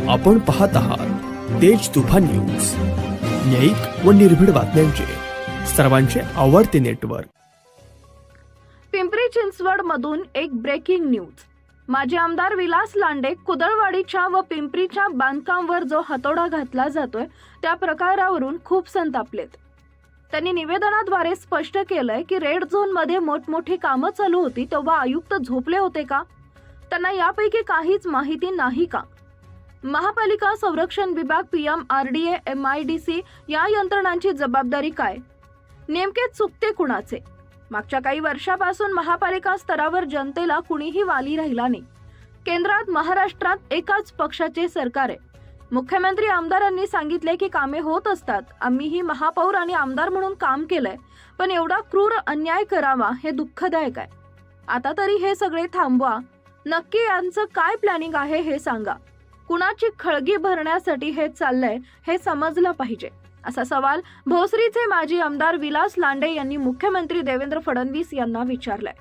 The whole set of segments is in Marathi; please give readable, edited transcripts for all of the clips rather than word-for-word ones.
आपण पाहत आहात तेज तुफान न्यूज, न्यायिक व निर्भीड बातम्यांचे सर्वांचे आवडते नेटवर्क. पिंपरी चिंचवड मधून एक ब्रेकिंग न्यूज. माजी आमदार विलास लांडे कुदळवाडीच्या व पिंपरीच्या बांधकामावर जो हातोडा घातला जातोय त्या प्रकारावरून खूप संतापलेत. त्यांनी निवेदनाद्वारे स्पष्ट केलंय की रेड झोन मध्ये मोठमोठी कामं चालू होती तेव्हा आयुक्त झोपले होते का? त्यांना यापैकी काहीच माहिती नाही का? महापालिका संरक्षण विभाग, PMRDA, MIDC या यंत्रणांची जबाबदारी काय? नेमके चुकते कुणाचे? मागच्या काही वर्षापासून महापालिका स्तरावर जनतेला कुणीही वाली राहिला नाही. केंद्रात महाराष्ट्रात एकाच पक्षाचे सरकार आहे. मुख्यमंत्री आमदारांनी सांगितले की कामे होत असतात. आम्हीही महापौर आणि आमदार म्हणून काम केलंय, पण एवढा क्रूर अन्याय करावा हे दुःखदायक आहे. आता तरी हे सगळे थांबवा. नक्की यांचं काय प्लॅनिंग आहे हे सांगा. कुणाची खळगी भरण्यासाठी हे चाललंय हे समजलं पाहिजे, असा सवाल भोसरीचे माजी आमदार विलास लांडे यांनी मुख्यमंत्री देवेंद्र फडणवीस यांना विचारलाय.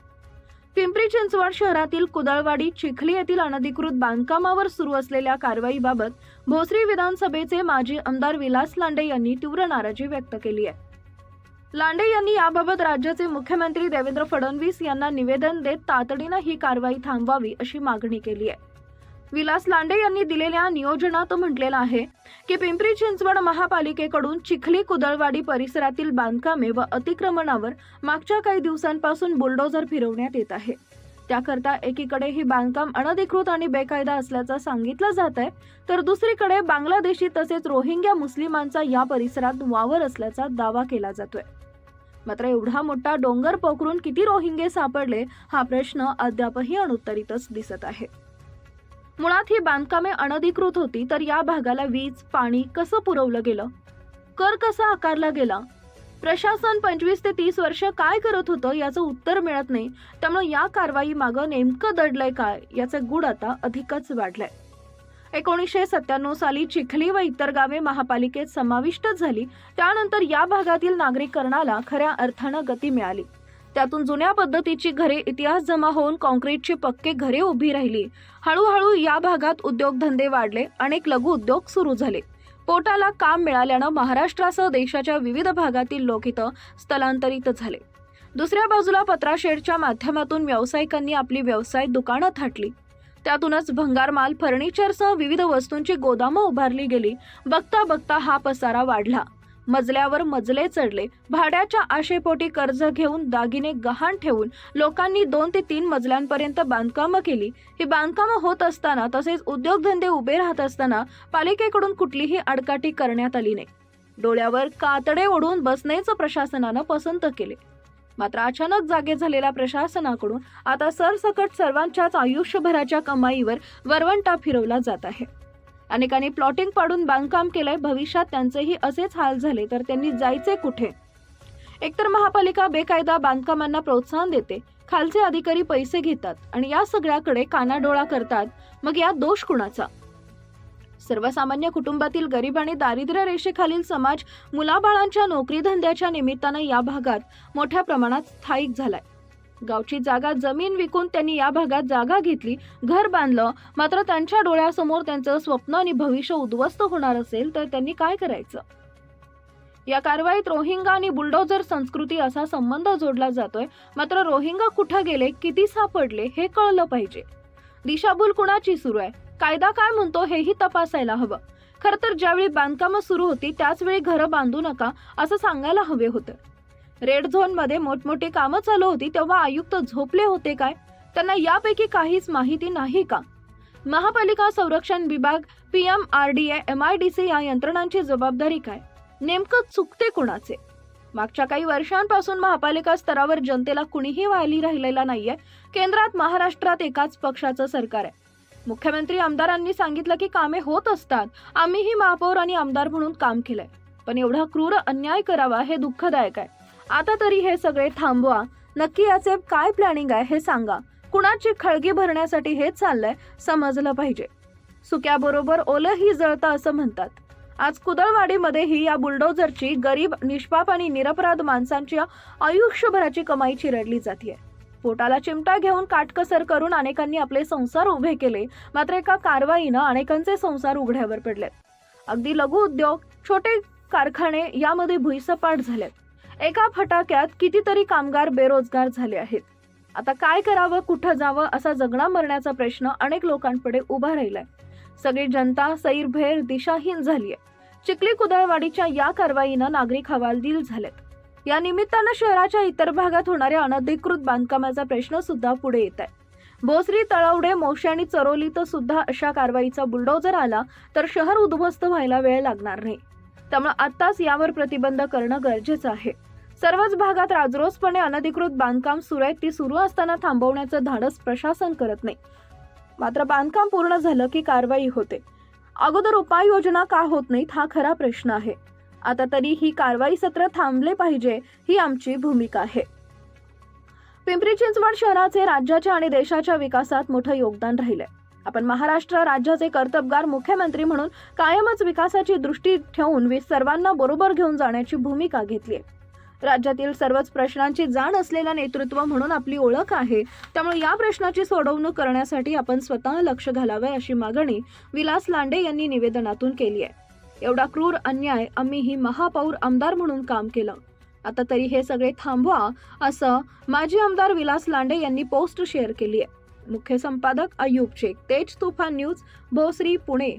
पिंपरी चिंचवड शहरातील कुदळवाडी चिखली येथील अनधिकृत बांधकामावर सुरू असलेल्या कारवाईबाबत भोसरी विधानसभेचे माजी आमदार विलास लांडे यांनी तीव्र नाराजी व्यक्त केली आहे. लांडे यांनी याबाबत राज्याचे मुख्यमंत्री देवेंद्र फडणवीस यांना निवेदन देत तातडीने ही कारवाई थांबवावी अशी मागणी केली आहे. विलास लांडे यांनी दिलेल्या नियोजनात म्हटलेलं आहे की पिंपरी चिंचवड महापालिकेकडून चिखली कुदळवाडी परिसरातील बांधकामे व अतिक्रमणावर मागच्या काही दिवसांपासून बुलडोझर फिरवण्यात येत आहे. त्याकरता एकीकडे ही बांधकाम अनधिकृत आणि बेकायदा असल्याचं सांगितलं जात आहे, तर दुसरीकडे बांगलादेशी तसेच रोहिंग्या मुस्लिमांचा या परिसरात वावर असल्याचा दावा केला जातोय. मात्र एवढा मोठा डोंगर पोखरून किती रोहिंगे सापडले हा प्रश्न अद्यापही अनुत्तरितच दिसत आहे. मुळात ही बांधकामे अनधिकृत होती, तर या भागाला वीज, पाणी कसं पुरवलं गेलं? कर कसा आकारला गेला? प्रशासन 25 ते 30 वर्ष काय करत होतं याचं उत्तर मिळत नाही. त्यामुळे या कारवाई मागं नेमकं दडलंय काय याचे गूढ आता अधिकच वाढलंय. 1997 साली चिखली व इतर गावे महापालिकेत समाविष्ट झाली. त्यानंतर या भागातील नागरीकरणाला खऱ्या अर्थानं गती मिळाली. त्यातून जुन्या पद्धतीची घरे इतिहास जमा होऊन काँक्रीटची पक्के घरे उभी राहिली. हळूहळू या भागात उद्योगधंदे वाढले, अनेक लघु उद्योग सुरू झाले. पोटाला काम मिळाल्यानं महाराष्ट्रासह देशाच्या विविध भागातील लोक इथं स्थलांतरित झाले. दुसऱ्या बाजूला पत्राशेडच्या माध्यमातून व्यावसायिकांनी आपली व्यवसाय दुकानं थाटली. त्यातूनच भंगार माल, फर्निचरसह विविध वस्तूंची गोदामं उभारली गेली. बघता बघता हा पसारा वाढला. मजल्यावर मजले चढले. भाड्याच्या आशेपोटी कर्ज घेऊन, दागिने गहाण ठेवून लोकांनी 2 ते 3 मजल्यांपर्यंत बांधकामं केली. ही बांधकामं होत असताना तसेच उद्योगधंदे उभे राहत असताना पालिकेकडून कुठलीही आडकाठी करण्यात आली नाही. डोळ्यावर कातडे ओढून बसण्याचं प्रशासनानं पसंत केले. मात्र अचानक जागे झालेल्या प्रशासनाकडून आता सरसकट सर्वांच्याच आयुष्यभराच्या कमाईवर वरवंटा फिरवला जात आहे. अनेकांनी प्लॉटिंग पाडून बांधकाम केलंय. भविष्यात त्यांचेही असेच हाल झाले तर त्यांनी जायचे कुठे? एकतर महापालिका बेकायदा बांधकामांना प्रोत्साहन देते, खालचे अधिकारी पैसे घेतात आणि या सगळ्याकडे कानाडोळा करतात. मग यात दोष कुणाचा? सर्वसामान्य कुटुंबातील गरीब आणि दारिद्र्य रेषेखालील समाज मुलाबाळांच्या नोकरी धंद्याच्या निमित्तानं या भागात मोठ्या प्रमाणात स्थायिक झालाय. गावची जागा, जमीन विकून त्यांनी या भागात जागा घेतली, घर बांधलं. मात्र त्यांच्या डोळ्यासमोर त्यांचं स्वप्न आणि भविष्य उद्ध्वस्त होणार असेल तर त्यांनी काय करायचं? या कारवाईत रोहिंगा आणि बुलडोझर संस्कृती असा संबंध जोडला जातोय. मात्र रोहिंगा कुठे गेले, किती सापडले हे कळलं पाहिजे. दिशाभूल कुणाची सुरू आहे? कायदा काय म्हणतो हेही तपासायला हवं. खरं तर ज्यावेळी बांधकामं सुरू होती त्याच वेळी घरं बांधू नका असं सांगायला हवे होतं. रेड झोन मध्ये मोठमोठी कामं चालू होती तेव्हा आयुक्त झोपले होते काय? त्यांना यापैकी काहीच माहिती नाही का? महापालिका संरक्षण विभाग, PMRDA, MIDC या यंत्रणांची जबाबदारी काय? नेमकं चुकते कुणाचे? मागच्या काही वर्षांपासून महापालिका स्तरावर जनतेला कुणीही वाली राहिलेला नाहीये. केंद्रात महाराष्ट्रात एकाच पक्षाचं सरकार आहे. मुख्यमंत्री आमदारांनी सांगितलं की कामे होत असतात. आम्हीही महापौर आणि आमदार म्हणून काम केलंय, पण एवढा क्रूर अन्याय करावा हे दुःखदायक आहे. आता तरी हे सगळे थांबवा. नक्की याचे काय प्लॅनिंग आहे हे सांगा. कुणाची खळगी भरण्यासाठी हे चाललंय समजलं पाहिजे. सुक्याबरोबर ओलंही जळतं असं म्हणतात. आज कुदळवाडीमध्येही या बुलडोझरची गरीब, निष्पाप आणि निरपराध माणसांच्या आयुष्यभराची कमाई चिरडली जाते. पोटाला चिमटा घेऊन काटकसर करून अनेकांनी आपले संसार उभे केले, मात्र एका कारवाईनं अनेकांचे संसार उघड्यावर पडले. अगदी लघु उद्योग, छोटे कारखाने यामध्ये भुईसपाट झालेत. एका फटाक्यात कितीतरी कामगार बेरोजगार झाले आहेत. आता काय करावं, कुठं जावं असा जगणा मरण्याचा प्रश्न अनेक लोकांपुढे उभा राहिलाय. सगळी जनता सैरभैर दिशाहीन झालीय. चिखली कुदळवाडीच्या या कारवाईनं नागरिक हवालदिल झालेत. या निमित्तानं शहराच्या इतर भागात होणाऱ्या अनधिकृत बांधकामाचा प्रश्न सुद्धा पुढे येत आहे. भोसरी, तळवडे, मोशी आणि चरोलीत सुद्धा अशा कारवाईचा बुलडोजर आला तर शहर उद्ध्वस्त व्हायला वेळ लागणार नाही. त्यामुळे आत्ताच यावर प्रतिबंध करणं गरजेचं आहे. सर्वच भागात राजरोसपणे अनधिकृत बांधकाम सुरू आहे. ती सुरू असताना थांबवण्याचं धाडस प्रशासन करत नाही. मात्र बांधकाम पूर्ण झालं की कारवाई होते. अगोदर उपाययोजना का होत नाहीत हा खरा प्रश्न आहे. आता तरी ही कारवाई सत्र थांबले पाहिजे ही आमची भूमिका आहे. पिंपरी चिंचवड शहराचे राज्याच्या आणि देशाच्या विकासात मोठं योगदान राहिलंय. आपण महाराष्ट्र राज्याचे कर्तबगार मुख्यमंत्री म्हणून कायमच विकासाची दृष्टी ठेवून सर्वांना बरोबर घेऊन जाण्याची भूमिका घेतली आहे. राज्यातील सर्वच प्रश्नांची जाण असलेलं नेतृत्व म्हणून आपली ओळख आहे. त्यामुळे या प्रश्नाची सोडवणूक करण्यासाठी आपण स्वतः लक्ष घालावे अशी मागणी विलास लांडे यांनी निवेदनातून केली आहे. एवढा क्रूर अन्याय आम्हीही महापौर आमदार म्हणून काम केलं. आता तरी हे सगळे थांबवा असं माजी आमदार विलास लांडे यांनी पोस्ट शेअर केली आहे. मुख्य संपादक अय्यूब शेख, तेज तुफान न्यूज, भोसरी, पुणे.